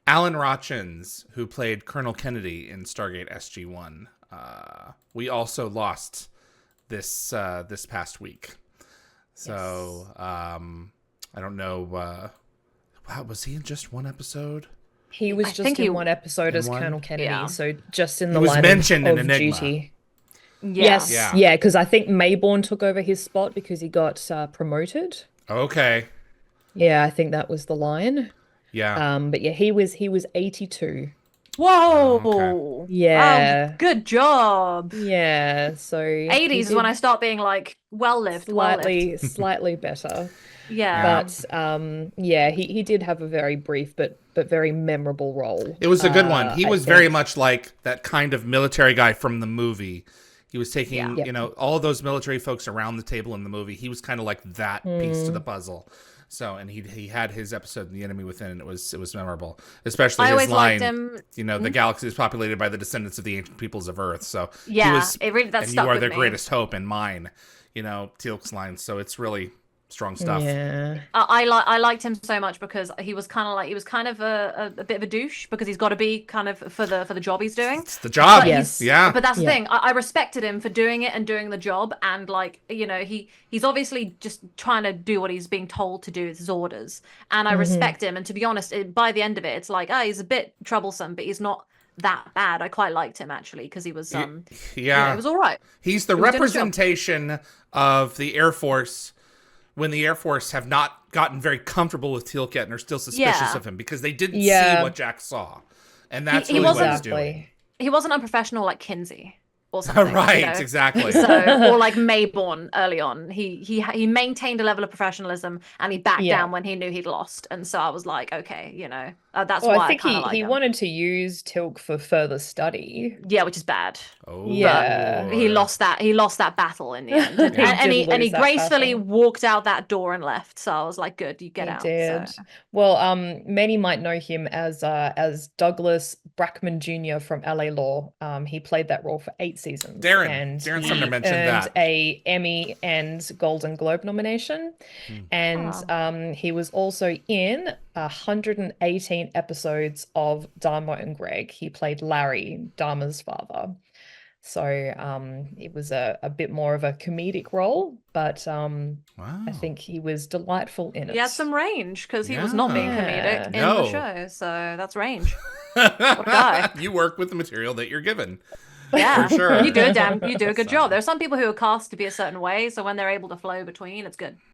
Alan Rachins, who played Colonel Kennedy in Stargate SG-1. We also lost this past week. So Yes. I don't know. Wow, was he in just one episode? He I was think just he, in one episode In as one? Colonel Kennedy, yeah, so just in He the was line mentioned in of Enigma. duty. yeah. Yes, Yeah. yeah, because I think Mayborn took over his spot because he got promoted. Okay. Yeah, I think that was the line. Yeah. But yeah, he was 82. Okay. Whoa. Wow, Yeah. good job. Yeah, so he 80s is when I did start being like, well lived, well lived. slightly better. Yeah. Yeah. But yeah, he did have a very brief but very memorable role. It was a good one. He I was very think. much like that kind of military guy from the movie. He was Yeah. taking, Yep. all of those military folks around the table in the movie. He was kind of like that piece to the Mm, puzzle. So, and he had his episode in The Enemy Within, and it was memorable, especially I his always liked line. him. The Hmm? galaxy is populated by the descendants of the ancient peoples of Earth. So he Yeah, was, it really that and you stuck are with their me. greatest hope and mine. Teal'c's line. So it's really strong stuff. yeah. I liked him so much because he was kind of a bit of a douche because he's got to be kind of for the job he's doing. It's the job. But Yes. Yeah. but that's the Yeah. thing. I respected him for doing it and doing the job, and like he's obviously just trying to do what he's being told to do. It's his orders, and I Hmm. respect him. And to be honest, by the end of it, it's like he's a bit troublesome, but he's not that bad. I quite liked him actually because he was it Yeah. was all right. He's the He was doing his job. representation of the Air Force when the Air Force have not gotten very comfortable with Teal'c yet and are still suspicious Yeah. of him because they didn't see Yeah. what Jack saw. And that's He really what wasn't he's doing. Exactly. He wasn't unprofessional like Kinsey or something, Right, exactly. So, or like Mayborn early on, he maintained a level of professionalism and he backed Yeah. down when he knew he'd lost, and so I was like, okay, that's Well, I why I think kind he of like he him. wanted to use Tilk for further study. Yeah, which is bad. Yeah. He lost that battle in the end, and, He and did he lose that gracefully battle. walked out that door and left. So I was like, good, you get He out. So did. Well, many might know him as Douglas Brackman Jr. from LA Law. He played that role for 8 seasons, and Darren Sumner he mentioned earned that. a Emmy and Golden Globe nomination. Hmm. And oh, he was also in 118 episodes of Dharma and Greg. He played Larry, Dharma's father. So it was a bit more of a comedic role, but Wow. I think he was delightful in he had it. some range because he was not being Yeah. comedic Yeah. in No. the show. So that's range. What a guy. You work with the material that you're given. Yeah, For sure. you do a good So. job. There are some people who are cast to be a certain way, so when they're able to flow between, it's good.